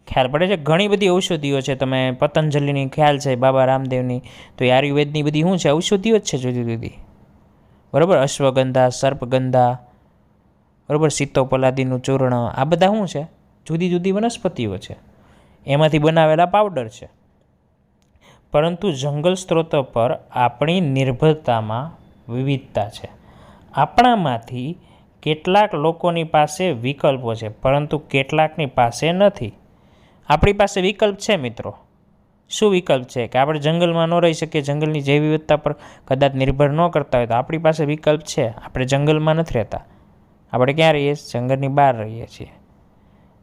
ખ્યાલ પડે છે? ઘણી બધી ઔષધિઓ છે. તમે પતંજલિની ખ્યાલ છે, બાબા રામદેવની, તો એ આયુર્વેદની બધી શું છે? ઔષધિઓ જ છે જુદી જુદી. બરાબર, અશ્વગંધા, સર્પગંધા, બરાબર, સીતોપલાદીનું ચૂર્ણ, આ બધા શું છે? જુદી જુદી વનસ્પતિઓ છે, એમાંથી બનાવેલા પાવડર છે. પરંતુ જંગલ સ્ત્રોતો પર આપણી નિર્ભરતામાં વિવિધતા છે. આપણામાંથી કેટલાક લોકોની પાસે વિકલ્પો છે, પરંતુ કેટલાકની પાસે નથી. આપણી પાસે વિકલ્પ છે મિત્રો. શું વિકલ્પ છે? કે આપણે જંગલમાં ન રહી શકીએ, જંગલની જૈવ વિવિધતા પર કદાચ નિર્ભર ન કરતા હોય તો આપણી પાસે વિકલ્પ છે. આપણે જંગલમાં નથી રહેતા. આપણે ક્યાં રહીએ? જંગલની બહાર રહીએ છીએ.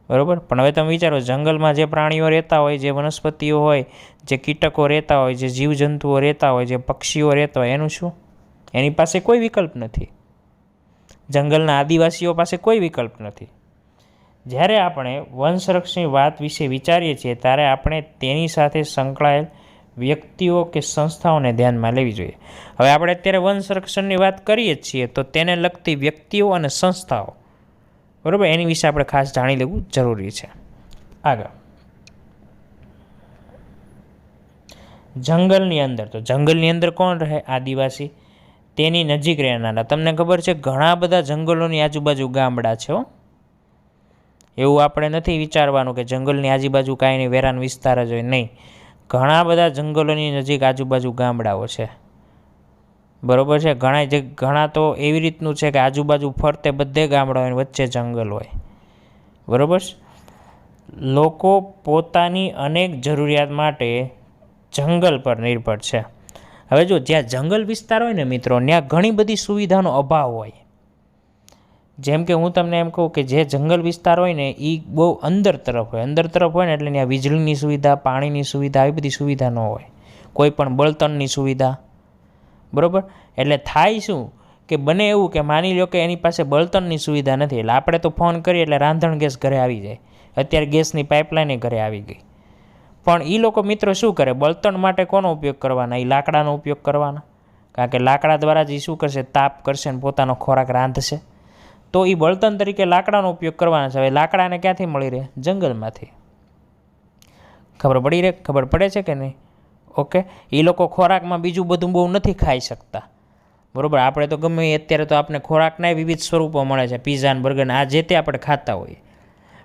બરાબર. પણ હવે તમે વિચારો, જંગલમાં જે પ્રાણીઓ રહેતા હોય, જે વનસ્પતિઓ હોય, જે કીટકો રહેતા હોય, જે જીવજંતુઓ રહેતા હોય, જે પક્ષીઓ રહેતા હોય, એનું શું? એની પાસે કોઈ વિકલ્પ નથી. જંગલના આદિવાસીઓ પાસે કોઈ વિકલ્પ નથી. જ્યારે આપણે વન સંરક્ષણની વાત વિશે વિચારીએ છીએ ત્યારે આપણે તેની સાથે સંકળાયેલ વ્યક્તિઓ કે સંસ્થાઓને ધ્યાનમાં લેવી જોઈએ. હવે આપણે અત્યારે વન સંરક્ષણની વાત કરીએ છીએ તો તેને લગતી વ્યક્તિઓ અને સંસ્થાઓ, બરાબર, એની વિશે આપણે ખાસ જાણી લેવું જરૂરી છે. આગળ, જંગલની અંદર, તો જંગલની અંદર કોણ રહે? આદિવાસી. તેની નજીક રહેનારા. તમને ખબર છે ઘણા બધા જંગલોની આજુબાજુ ગામડા છે. એવું આપણે નથી વિચારવાનું કે જંગલની આજુબાજુ કાંઈ નહીં, વેરાન વિસ્તાર જ હોય. નહીં, ઘણા બધા જંગલોની નજીક આજુબાજુ ગામડાઓ છે. બરાબર છે. ઘણા તો એવી રીતનું છે કે આજુબાજુ ફરતે બધે ગામડા હોય, વચ્ચે જંગલ હોય. બરાબર. લોકો પોતાની અનેક જરૂરિયાત માટે જંગલ પર નિર્ભર છે. હવે જો જ્યાં જંગલ વિસ્તાર હોય ને મિત્રો, ત્યાં ઘણી બધી સુવિધાનો અભાવ હોય. જેમ કે હું તમને એમ કહું કે જે જંગલ વિસ્તાર હોય ને એ બહુ અંદર તરફ હોય. અંદર તરફ હોય ને એટલે ત્યાં વીજળીની સુવિધા, પાણીની સુવિધા, આવી બધી સુવિધા ન હોય. કોઈ પણ બળતણની સુવિધા. બરાબર. એટલે થાય શું કે બને એવું કે માની લો કે એની પાસે બળતણની સુવિધા નથી, એટલે આપણે તો ફોન કરીએ એટલે રાંધણ ગેસ ઘરે આવી જાય. અત્યારે ગેસની પાઇપલાઇન ઘરે આવી ગઈ. પણ એ લોકો મિત્રો શું કરે? બળતણ માટે કોનો ઉપયોગ કરવાના? એ લાકડાનો ઉપયોગ કરવાના. કારણ કે લાકડા દ્વારા જ શું કરશે? તાપ કરશે ને પોતાનો ખોરાક રાંધશે. તો એ બળતણ તરીકે લાકડાનો ઉપયોગ કરવાના છે. હવે લાકડાને ક્યાંથી મળી રહે? જંગલમાંથી. ખબર પડે છે કે નહીં? ઓકે. એ લોકો ખોરાકમાં બીજું બધું બહુ નથી ખાઈ શકતા. બરાબર. આપણે તો ગમે અત્યારે તો આપણે ખોરાકના વિવિધ સ્વરૂપો મળે છે, પીઝા ને બર્ગર, આ જે તે આપણે ખાતા હોઈએ.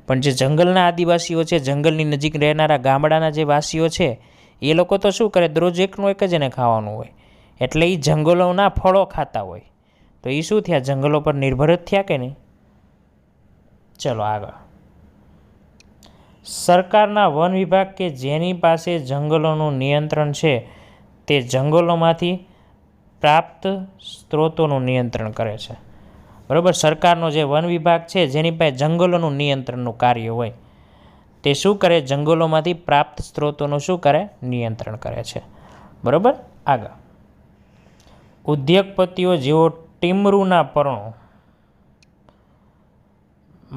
પણ જે જંગલના આદિવાસીઓ છે, જંગલની નજીક રહેનારા ગામડાના જે વાસીઓ છે, એ લોકો તો શું કરે? દરરોજ એકનું એક જ એને ખાવાનું હોય. એટલે એ જંગલોના ફળો ખાતા હોય. તો એ શું થયા? જંગલો પર નિર્ભર જ થયા કે નહીં? ચલો આગળ. સરકારના વન વિભાગ કે જેની પાસે જંગલોનું નિયંત્રણ છે તે જંગલોમાંથી પ્રાપ્ત સ્ત્રોતોનું નિયંત્રણ કરે છે. બરાબર. સરકારનો જે વન વિભાગ છે જેની પાસે જંગલોનું નિયંત્રણનું કાર્ય હોય તે શું કરે? જંગલોમાંથી પ્રાપ્ત સ્ત્રોતોનું શું કરે? નિયંત્રણ કરે છે. બરાબર. આગળ, ઉદ્યોગપતિઓ જેઓ ટીમરૂના પર્ણો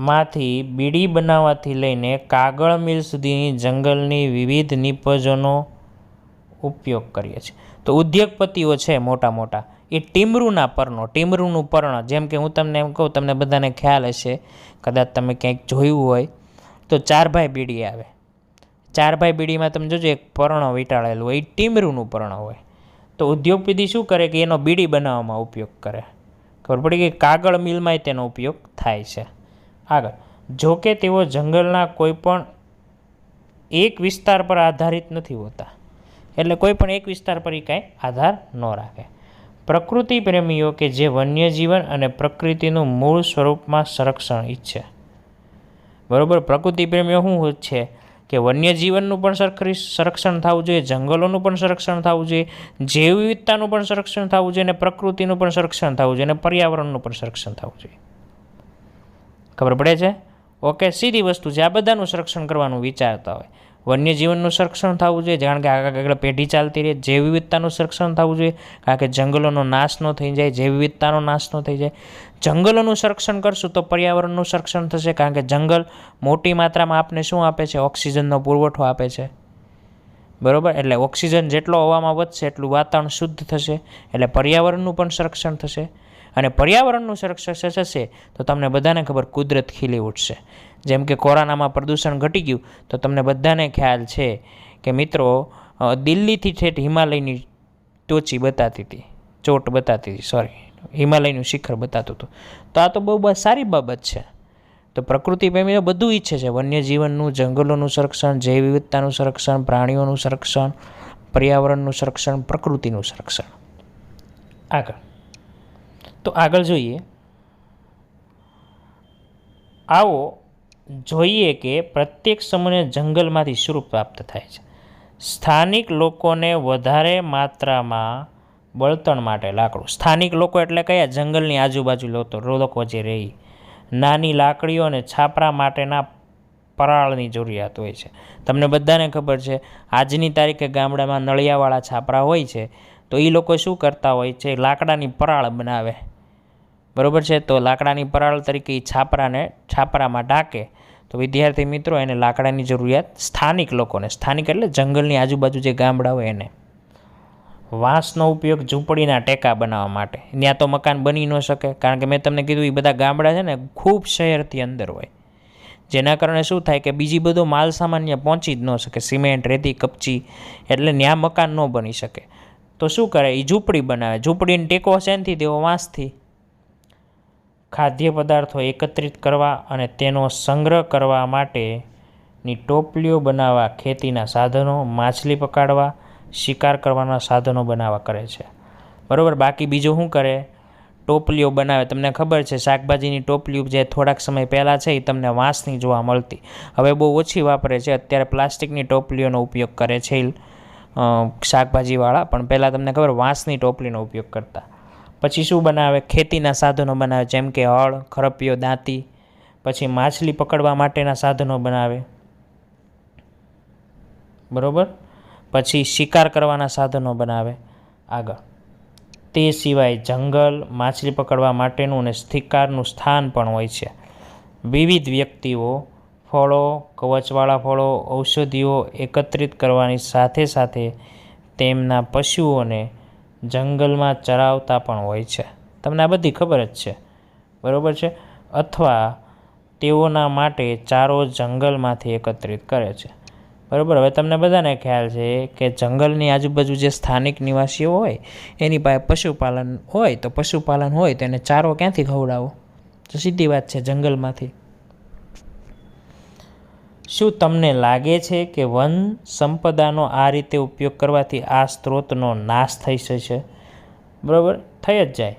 માંથી બીડી બનાવવાથી લઈને કાગળ મિલ સુધીની જંગલની વિવિધ નિપજોનો ઉપયોગ કરીએ છીએ. તો ઉદ્યોગપતિઓ છે મોટા મોટા, એ ટીમરૂના પર્ણો, ટીમરૂનું પર્ણ, જેમ કે હું તમને એમ કહું, તમને બધાને ખ્યાલ હશે, કદાચ તમે ક્યાંક જોયું હોય તો 4 ભાઈ બીડી આવે. 4 ભાઈ બીડીમાં તમે જોજો એક પર્ણ વીંટાળેલું હોય, એ ટીમરૂનું પર્ણ હોય. તો ઉદ્યોગપતિ શું કરે કે એનો બીડી બનાવવામાં ઉપયોગ કરે. ખબર પડી કે કાગળ મિલમાંય તેનો ઉપયોગ થાય છે. આગળ, જો કે તેઓ જંગલના કોઈ પણ એક વિસ્તાર પર આધારિત નથી હોતા. એટલે કોઈ પણ એક વિસ્તાર પર એ કાંઈ આધાર ન રાખે. પ્રકૃતિ પ્રેમીઓ કે જે વન્યજીવન અને પ્રકૃતિનું મૂળ સ્વરૂપમાં સંરક્ષણ ઈચ્છે. બરાબર. પ્રકૃતિ પ્રેમીઓ શું છે કે વન્યજીવનનું પણ સંરક્ષણ થવું જોઈએ, જંગલોનું પણ સંરક્ષણ થવું જોઈએ, જૈવ વિવિધતાનું પણ સંરક્ષણ થવું જોઈએ, અને પ્રકૃતિનું પણ સંરક્ષણ થવું જોઈએ, અને પર્યાવરણનું પણ સંરક્ષણ થવું જોઈએ. ખબર પડે છે? ઓકે. સીધી વસ્તુ છે. આ બધાનું સંરક્ષણ કરવાનું વિચારતા હોય. વન્યજીવનનું સંરક્ષણ થવું જોઈએ, કારણ કે આગળ પેઢી ચાલતી રહે. જૈવ વિવિધતાનું સંરક્ષણ થવું જોઈએ, કારણ કે જંગલોનો નાશ ન થઈ જાય, જૈવ વિવિધતાનો નાશ ન થઈ જાય. જંગલોનું સંરક્ષણ કરશું તો પર્યાવરણનું સંરક્ષણ થશે, કારણ કે જંગલ મોટી માત્રામાં આપને શું આપે છે? ઓક્સિજનનો પુરવઠો આપે છે. બરાબર. એટલે ઓક્સિજન જેટલો હવામાં વધશે એટલું વાતાવરણ શુદ્ધ થશે, એટલે પર્યાવરણનું પણ સંરક્ષણ થશે. અને પર્યાવરણનું સંરક્ષણ થશે તો તમને બધાને ખબર કુદરત ખીલી ઉઠશે. જેમ કે કોરોનામાં પ્રદૂષણ ઘટી ગયું તો તમને બધાને ખ્યાલ છે કે મિત્રો દિલ્હીથી ઠેઠ હિમાલયની ચોટ બતાતી હતી, હિમાલયનું શિખર બતાતું હતું. તો આ તો બહુ સારી બાબત છે. તો પ્રકૃતિ પ્રેમીઓ બધું ઈચ્છે છે, વન્યજીવનનું, જંગલોનું સંરક્ષણ, જૈવ વિવિધતાનું સંરક્ષણ, પ્રાણીઓનું સંરક્ષણ, પર્યાવરણનું સંરક્ષણ, પ્રકૃતિનું સંરક્ષણ. આગળ જોઈએ, આવો જોઈએ કે પ્રત્યેક સમૂહને જંગલમાંથી શું પ્રાપ્ત થાય છે. સ્થાનિક લોકોને વધારે માત્રામાં બળતણ માટે લાકડું. સ્થાનિક લોકો એટલે કયા? જંગલની આજુબાજુ લોકો જે રહી. નાની લાકડીઓ અને છાપરા માટેના પરાળની જરૂરિયાત હોય છે. તમને બધાને ખબર છે આજની તારીખે ગામડામાં નળિયાવાળા છાપરા હોય છે, તો એ લોકો શું કરતા હોય છે? લાકડાની પરાળ બનાવે, બરાબર છે. તો લાકડાની પરાળ તરીકે એ છાપરામાં ઢાંકે. તો વિદ્યાર્થી મિત્રો, એને લાકડાની જરૂરિયાત સ્થાનિક લોકોને, સ્થાનિક એટલે જંગલની આજુબાજુ જે ગામડા હોય એને. વાંસનો ઉપયોગ ઝૂંપડીના ટેકા બનાવવા માટે. ત્યાં તો મકાન બની ન શકે, કારણ કે મેં તમને કીધું એ બધા ગામડા છે ને ખૂબ શહેરથી અંદર હોય, જેના કારણે શું થાય કે બીજી બધો માલ સામાન્ય પહોંચી જ ન શકે. સિમેન્ટ, રેતી, કપચી, એટલે ત્યાં મકાન ન બની શકે. તો શું કરે? એ ઝૂંપડી બનાવે. ઝૂંપડીને ટેકો શેનથી દેવો? વાંસથી. ખાદ્ય પદાર્થો એકત્રિત કરવા અને તેનો સંગ્રહ કરવા માટેની ટોપલીઓ બનાવવા, ખેતીના સાધનો, માછલી પકડવા, શિકાર કરવાના સાધનો બનાવવા કરે છે, બરાબર. બાકી બીજું શું કરે? ટોપલીઓ બનાવે. તમને ખબર છે શાકભાજીની ટોપલીઓ જે થોડાક સમય પહેલાં છે એ તમને વાંસની જોવા મળતી, હવે બહુ ઓછી વાપરે છે. અત્યારે પ્લાસ્ટિકની ટોપલીઓનો ઉપયોગ કરે છે શાકભાજીવાળા, પણ પહેલાં તમને ખબર વાંસની ટોપલીનો ઉપયોગ કરતા. પછી શું બનાવે? ખેતીના સાધનો બનાવે, જેમ કે હળ, ખરપિયો, દાંતી. પછી માછલી પકડવા માટેના સાધનો બનાવે, બરાબર. પછી શિકાર કરવાના સાધનો બનાવે. આગળ તે સિવાય જંગલ માછલી પકડવા માટેનું અને શિકારનું સ્થાન પણ હોય છે. વિવિધ વ્યક્તિઓ ફળો, કવચવાળા ફળો, ઔષધિઓ એકત્રિત કરવાની સાથે સાથે તેમના પશુઓને જંગલમાં ચરાવતા પણ હોય છે. તમને આ બધી ખબર જ છે, બરાબર છે. અથવા તેઓના માટે ચારો જંગલમાંથી એકત્રિત કરે છે, બરાબર. હવે તમને બધાને ખ્યાલ છે કે જંગલની આજુબાજુ જે સ્થાનિક નિવાસીઓ હોય એની પાસે પશુપાલન હોય, તો પશુપાલન હોય તો એને ચારો ક્યાંથી ખવડાવો? તો સીધી વાત છે, જંગલમાંથી. શું તમને લાગે છે કે વન સંપદાનો આ રીતે ઉપયોગ કરવાથી આ સ્ત્રોતનો નાશ થઈ જશે? બરાબર, થઈ જ જાય.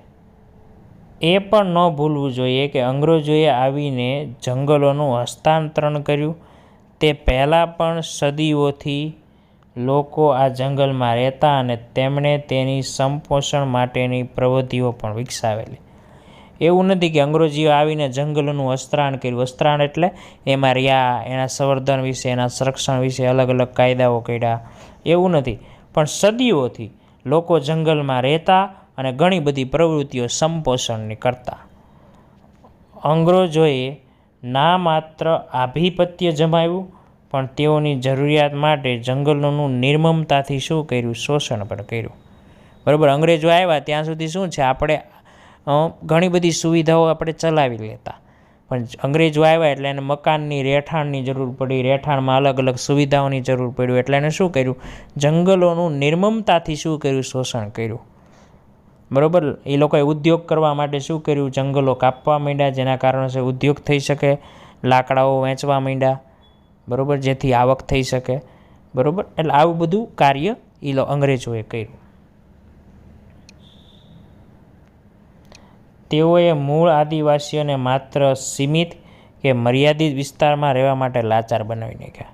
એ પણ ન ભૂલવું જોઈએ કે અંગ્રેજોએ આવીને જંગલોનું હસ્તાંતરણ કર્યું. તે પહેલાં પણ સદીઓથી લોકો આ જંગલમાં રહેતા અને તેમણે તેની સંપોષણ માટેની પ્રવૃત્તિઓ પણ વિકસાવેલી. એવું નથી કે અંગ્રેજીઓ આવીને જંગલોનું વસ્ત્રાણ કર્યું. વસ્ત્રાણ એટલે એમાં રહ્યા, એના સંવર્ધન વિશે, એના સંરક્ષણ વિશે અલગ અલગ કાયદાઓ કર્યા, એવું નથી. પણ સદીઓથી લોકો જંગલમાં રહેતા અને ઘણી બધી પ્રવૃત્તિઓ સંપોષણની કરતા. અંગ્રેજોએ ના માત્ર આધિપત્ય જમાવ્યું, પણ તેઓની જરૂરિયાત માટે જંગલોનું નિર્મમતાથી શું કર્યું? શોષણ પણ કર્યું, બરાબર. અંગ્રેજો આવ્યા ત્યાં સુધી શું છે, આપણે ઘણી બધી સુવિધાઓ આપણે ચલાવી લેતા, પણ અંગ્રેજો આવ્યા એટલે એને મકાનની, રહેઠાણની જરૂર પડી. રહેઠાણમાં અલગ અલગ સુવિધાઓની જરૂર પડી, એટલે એને શું કર્યું? જંગલોનું નિર્મમતાથી શું કર્યું? શોષણ કર્યું, બરાબર. એ લોકોએ ઉદ્યોગ કરવા માટે શું કર્યું? જંગલો કાપવા માંડ્યા, જેના કારણે ઉદ્યોગ થઈ શકે, લાકડાઓ વેચવા માંડ્યા, બરાબર, જેથી આવક થઈ શકે, બરાબર. એટલે આવું બધું કાર્ય અંગ્રેજોએ કર્યું. તેઓએ મૂળ આદિવાસીઓને માત્ર સીમિત કે મર્યાદિત વિસ્તારમાં રહેવા માટે લાચાર બનાવી નાખ્યા.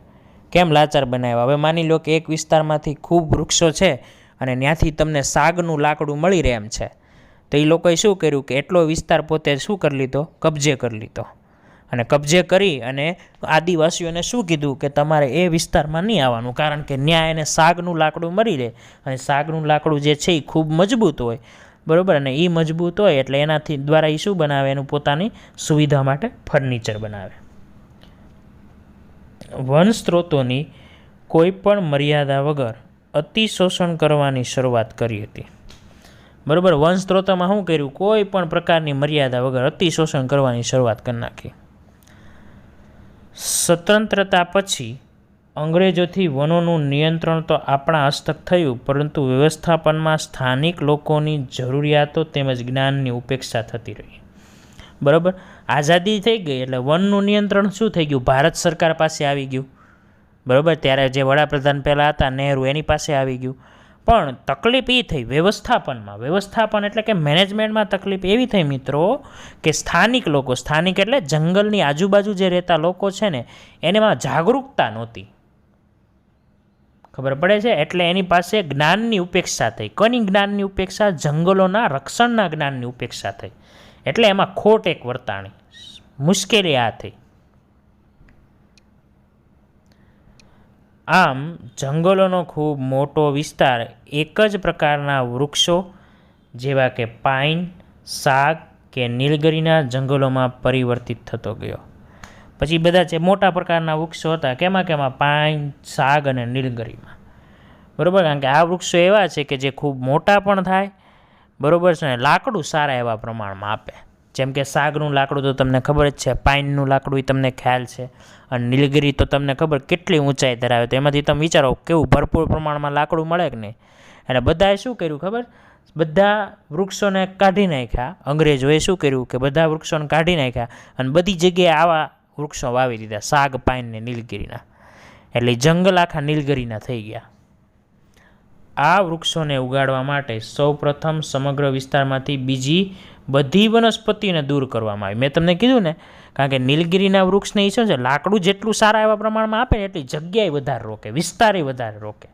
કેમ લાચાર બનાવ્યા? હવે માની લો કે એક વિસ્તારમાંથી ખૂબ વૃક્ષો છે અને ત્યાંથી તમને સાગનું લાકડું મળી રહે એમ છે, તો એ લોકોએ શું કર્યું કે એટલો વિસ્તાર પોતે શું કરી લીધો? કબજે કરી લીધો. અને કબજે કરી અને આદિવાસીઓને શું કીધું કે તમારે એ વિસ્તારમાં નહીં આવવાનું, કારણ કે ત્યાં એને સાગનું લાકડું મળી રહે, અને સાગનું લાકડું જે છે એ ખૂબ મજબૂત હોય, બરાબર. અને એ મજબૂત હોય એટલે એનાથી દ્વારા એ શું બનાવે? એનું પોતાની સુવિધા માટે ફર્નિચર બનાવે. વન સ્ત્રોતોની કોઈ પણ મર્યાદા વગર અતિશોષણ કરવાની શરૂઆત કરી હતી. બરાબર, વંશ સ્ત્રોતમાં શું કર્યું, કોઈ પણ પ્રકારની મર્યાદા વગર અતિ શોષણ કરવાની શરૂઆત કરી નાખી. સ્વતંત્રતા પછી અંગ્રેજોથી વનોનું નિયંત્રણ તો આપણા હસ્તક થયું, પરંતુ વ્યવસ્થાપનમાં સ્થાનિક લોકોની જરૂરિયાતો તેમજ જ્ઞાનની ઉપેક્ષા થતી રહી. બરાબર, આઝાદી થઈ ગઈ એટલે વનનું નિયંત્રણ શું થઈ ગયું, ભારત સરકાર પાસે આવી ગયું. બરાબર, ત્યારે જે વડાપ્રધાન પહેલાં હતા નહેરુ, એની પાસે આવી ગયું. પણ તકલીફ એ થઈ વ્યવસ્થાપનમાં. વ્યવસ્થાપન એટલે કે મેનેજમેન્ટમાં તકલીફ એવી થઈ મિત્રો કે સ્થાનિક લોકો, સ્થાનિક એટલે જંગલની આજુબાજુ જે રહેતા લોકો છે ને, એનામાં જાગૃતતા નહોતી. ખબર પડે છે? એટલે એની પાસે જ્ઞાનની ઉપેક્ષા થઈ. કોની જ્ઞાનની ઉપેક્ષા? જંગલોના રક્ષણના જ્ઞાનની ઉપેક્ષા થઈ. એટલે એમાં ખોટ એક વર્તાણી, મુશ્કેલી આ થઈ. આમ જંગલોનો ખૂબ મોટો વિસ્તાર એક જ પ્રકારના વૃક્ષો જેવા કે પાઇન, સાગ કે નીલગિરીના જંગલોમાં પરિવર્તિત થતો ગયો. પછી બધા જે મોટા પ્રકારના વૃક્ષો હતા, કેમાં પાઇન, સાગ અને નીલગિરીમાં. બરાબર, કારણ કે આ વૃક્ષો એવા છે કે જે ખૂબ મોટા પણ થાય, બરાબર છે, ને લાકડું સારા એવા પ્રમાણમાં આપે. જેમ કે સાગનું લાકડું તો તમને ખબર જ છે, પાઇનનું લાકડું એ તમને ખ્યાલ છે, અને નીલગિરી તો તમને ખબર કેટલી ઊંચાઈ ધરાવે. તો એમાંથી તમે વિચારો કેવું ભરપૂર પ્રમાણમાં લાકડું મળે કે નહીં. એટલે બધાએ શું કર્યું ખબર, બધા વૃક્ષોને કાઢી નાખ્યા. અંગ્રેજોએ શું કર્યું કે બધા વૃક્ષોને કાઢી નાખ્યા અને બધી જગ્યાએ આવા વૃક્ષો વાવી દીધા, સાગ, પાઇન ને નીલગિરીના. એટલે જંગલ આખા નીલગિરીના થઈ ગયા. આ વૃક્ષોને ઉગાડવા માટે સૌપ્રથમ સમગ્ર વિસ્તારમાંથી બીજી બધી વનસ્પતિને દૂર કરવામાં આવી. મેં તમને કીધું ને, કારણ કે નીલગિરીના વૃક્ષને એ શું છે, લાકડું જેટલું સારા એવા પ્રમાણમાં આપે ને એટલી જગ્યાએ વધારે રોકે, વિસ્તારે વધારે રોકે.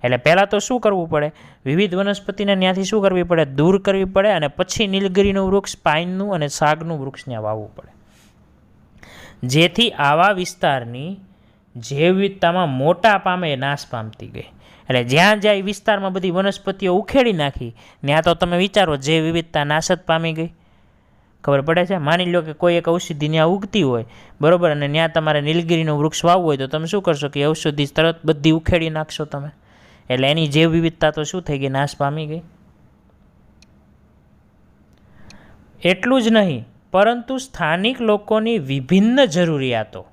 એટલે પહેલાં તો શું કરવું પડે, વિવિધ વનસ્પતિને ત્યાંથી શું કરવી પડે, દૂર કરવી પડે, અને પછી નીલગિરીનું વૃક્ષ, પાઇનનું અને સાગનું વૃક્ષ ત્યાં વાવવું પડે, જેથી આવા વિસ્તારની જૈવ વિવિધતામાં મોટા પામે નાશ પામતી ગઈ. એટલે જ્યાં જ્યાં એ વિસ્તારમાં બધી વનસ્પતિઓ ઉખેડી નાખી, ત્યાં તો તમે વિચારો જૈવ વિવિધતા નાશ જ પામી ગઈ. ખબર પડે છે? માની લો કે કોઈ એક ઔષધિ ત્યાં ઉગતી હોય, બરાબર, અને ત્યાં તમારે નીલગિરીનું વૃક્ષ વાવવું હોય, તો તમે શું કરશો કે ઔષધિ તરત બધી ઉખેડી નાખશો તમે. એટલે એની જૈવ વિવિધતા તો શું થઈ ગઈ, નાશ પામી ગઈ. એટલું જ નહીં, પરંતુ સ્થાનિક લોકોની વિભિન્ન જરૂરિયાતો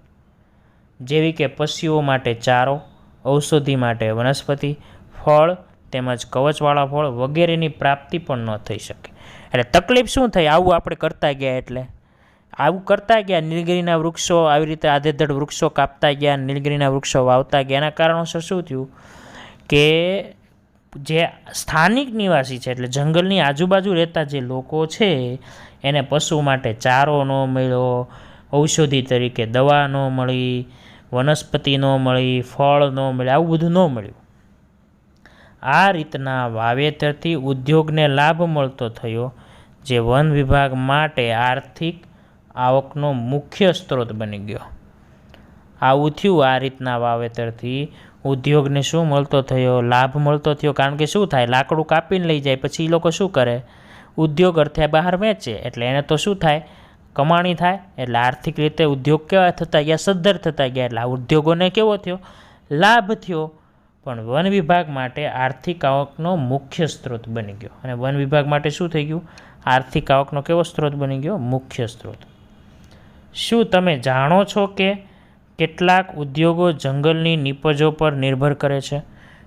જેવી કે પશુઓ માટે ચારો, ઔષધિ માટે વનસ્પતિ, ફળ તેમજ કવચવાળા ફળ વગેરેની પ્રાપ્તિ પણ ન થઈ શકે. એટલે તકલીફ શું થઈ, આવું આપણે કરતા ગયા, એટલે આવું કરતા ગયા, નીલગિરીના વૃક્ષો આવી રીતે આધેધડ વૃક્ષો કાપતા ગયા, નીલગિરીના વૃક્ષો વાવતા ગયા. એના કારણોસર શું થયું કે જે સ્થાનિક નિવાસી છે, એટલે જંગલની આજુબાજુ રહેતા જે લોકો છે, એને પશુ માટે ચારો ન મળ્યો, ઔષધિ તરીકે દવા ન મળી, વનસ્પતિ ન મળી, ફળ ન મળે, આવું બધું ન મળ્યું. આ રીતના વાવેતરથી ઉદ્યોગને લાભ મળતો થયો, જે વન વિભાગ માટે આર્થિક આવકનો મુખ્ય સ્ત્રોત બની ગયો. આવું થયું, આ રીતના વાવેતરથી ઉદ્યોગને શું મળતો થયો, લાભ મળતો થયો. કારણ કે શું થાય, લાકડું કાપીને લઈ જાય, પછી એ લોકો શું કરે, ઉદ્યોગ અર્થે બહાર વેચે, એટલે એને તો શું થાય, કમાણી થાય. એટલે આર્થિક રીતે ઉદ્યોગ કેવા થતા ગયા, સદ્ધર થતા ગયા. એટલે આ ઉદ્યોગોને કેવો થયો, લાભ થયો. પણ વન વિભાગ માટે આર્થિક આવકનો મુખ્ય સ્ત્રોત બની ગયો. અને વન વિભાગ માટે શું થઈ ગયું, આર્થિક આવકનો કેવો સ્ત્રોત બની ગયો, મુખ્ય સ્ત્રોત. શું તમે જાણો છો કે કેટલાક ઉદ્યોગો જંગલની નીપજો પર નિર્ભર કરે છે?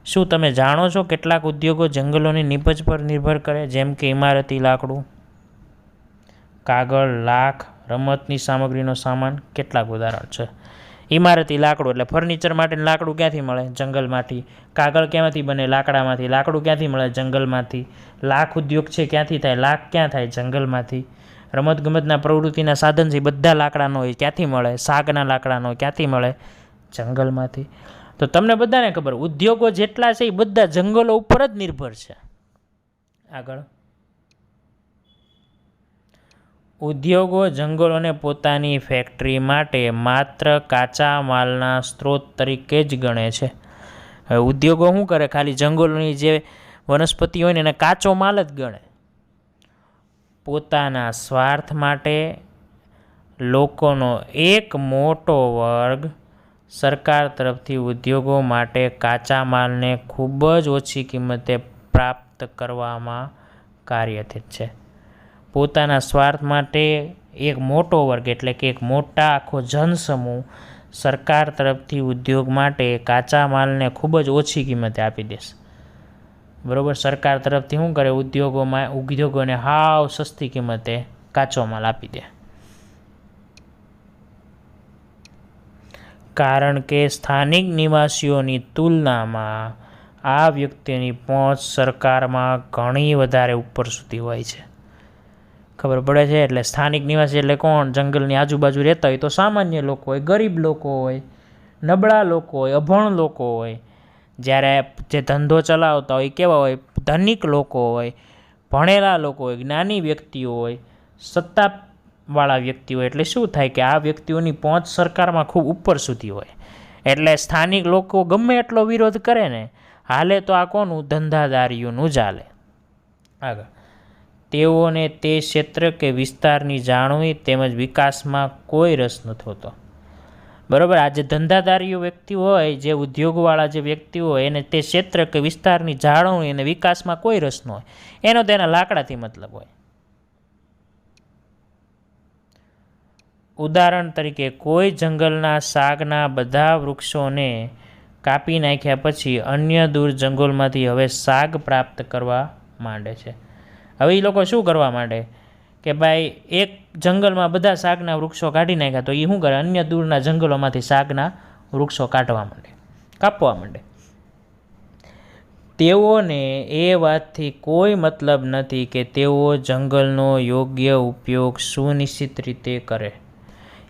શું તમે જાણો છો કેટલાક ઉદ્યોગો જંગલોની નીપજ પર નિર્ભર કરે, જેમ કે ઇમારતી લાકડું, કાગળ, લાખ, રમતની સામગ્રીનો સામાન? કેટલાક ઉદાહરણ છે. ઇમારતી લાકડું એટલે ફર્નિચર માટે લાકડું ક્યાંથી મળે, જંગલમાંથી. કાગળ ક્યાંથી બને, લાકડામાંથી. લાકડું ક્યાંથી મળે, જંગલમાંથી. લાખ ઉદ્યોગ છે ક્યાંથી થાય, લાખ ક્યાં થાય, જંગલમાંથી. રમતગમતના પ્રવૃત્તિના સાધન છે બધા લાકડાનો હોય, ક્યાંથી મળે, સાગના લાકડાનો હોય, ક્યાંથી મળે, જંગલમાંથી. તો તમને બધાને ખબર, ઉદ્યોગો જેટલા છે એ બધા જંગલો ઉપર જ નિર્ભર છે. આગળ, ઉદ્યોગો જંગલોને પોતાની ફેક્ટરી માટે માત્ર કાચા માલના સ્ત્રોત તરીકે જ ગણે છે. હવે ઉદ્યોગો શું કરે, ખાલી જંગલોની જે વનસ્પતિ હોય ને એને કાચો માલ જ ગણે. પોતાના સ્વાર્થ માટે લોકોનો એક મોટો વર્ગ સરકાર તરફથી ઉદ્યોગો માટે કાચા માલને ખૂબ જ ઓછી કિંમતે પ્રાપ્ત કરવામાં કાર્યરત છે. પોતાના સ્વાર્થ માટે એક મોટો વર્ગ એટલે કે એક મોટા આખો જનસમૂહ સરકાર તરફથી ઉદ્યોગ માટે કાચા માલને ખૂબ જ ઓછી કિંમતે આપી દેશે. બરાબર, સરકાર તરફથી શું કરે, ઉદ્યોગોને હાવ સસ્તી કિંમતે કાચો માલ આપી દે. કારણ કે સ્થાનિક નિવાસીઓની તુલનામાં આ વ્યક્તિની પહોંચ સરકારમાં ઘણી વધારે ઉપર સુધી હોય છે. ખબર પડે છે? એટલે સ્થાનિક નિવાસી એટલે કોણ? જંગલની આજુબાજુ રહેતા હોય તો સામાન્ય લોકો હોય, ગરીબ લોકો હોય, નબળા લોકો હોય, અભણ લોકો હોય. જ્યારે જે ધંધો ચલાવતા હોય કેવા હોય? ધનિક લોકો હોય, ભણેલા લોકો હોય, જ્ઞાની વ્યક્તિઓ હોય, સત્તાવાળા વ્યક્તિઓ હોય. એટલે શું થાય કે આ વ્યક્તિઓની પહોંચ સરકારમાં ખૂબ ઉપર સુધી હોય. એટલે સ્થાનિક લોકો ગમે એટલો વિરોધ કરે ને, હાલે તો આ કોનું? ધંધાદારીઓનું જ હાલે. આગળ, તેઓને તે ક્ષેત્ર કે વિસ્તારની જાળવણી તેમજ વિકાસમાં કોઈ રસ નથી હોતો. બરાબર, આ જે ધંધાદારીઓ વ્યક્તિ હોય, જે ઉદ્યોગવાળા જે વ્યક્તિઓ હોય, એને તે ક્ષેત્ર કે વિસ્તારની જાળવણી અને વિકાસમાં કોઈ રસ ન હોય. એનો તેના લાકડાથી મતલબ હોય. ઉદાહરણ તરીકે, કોઈ જંગલના શાકના બધા વૃક્ષોને કાપી નાખ્યા પછી અન્ય દૂર જંગલમાંથી હવે શાક પ્રાપ્ત કરવા માંડે છે. હવે એ લોકો શું કરવા માંડે કે ભાઈ એક જંગલમાં બધા શાકના વૃક્ષો કાઢી નાખ્યા, તો એ શું કરે? અન્ય દૂરના જંગલોમાંથી શાકના વૃક્ષો કાઢવા માંડે, કાપવા માંડે. તેઓને એ વાતથી કોઈ મતલબ નથી કે તેઓ જંગલનો યોગ્ય ઉપયોગ સુનિશ્ચિત રીતે કરે.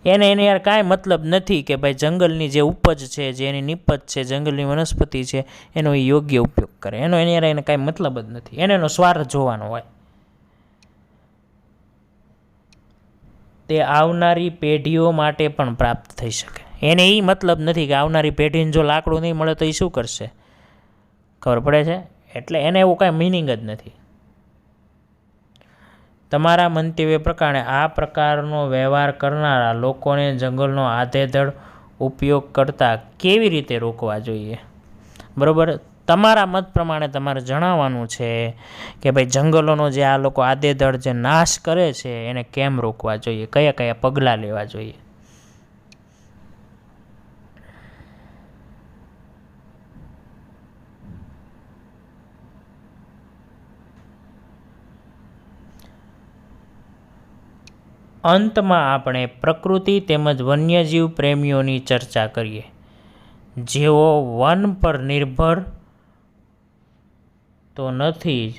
એને યાર કાંઈ મતલબ નથી કે ભાઈ જંગલની જે ઉપજ છે, જે એની નિપજ છે, જંગલની વનસ્પતિ છે, એનો એ યોગ્ય ઉપયોગ કરે. એને કાંઈ મતલબ જ નથી. એનો સ્વાર્થ જોવાનો હોય. તે આવનારી પેઢીઓ માટે પણ પ્રાપ્ત થઈ શકે. એને એ મતલબ નથી કે આવનારી પેઢીને જો લાકડું નહીં મળે તો એ શું કરશે. ખબર પડે છે? એટલે એને એવું કાંઈ મિનિંગ જ નથી. તમારા મંતવ્ય પ્રમાણે આ પ્રકારનો વ્યવહાર કરનારા લોકોને જંગલનો આધેધડ ઉપયોગ કરતા કેવી રીતે રોકવા જોઈએ? બરાબર, તમારા મત પ્રમાણે તમારે જણાવવાનું છે કે ભાઈ જંગલોનો જે આ લોકો આધેધડ જે નાશ કરે છે એને કેમ રોકવા જોઈએ, કયા કયા પગલાં લેવા જોઈએ. અંતમાં આપણે પ્રકૃતિ તેમજ વન્યજીવ પ્રેમીઓની ચર્ચા કરીએ, જેઓ વન પર નિર્ભર તો નથી જ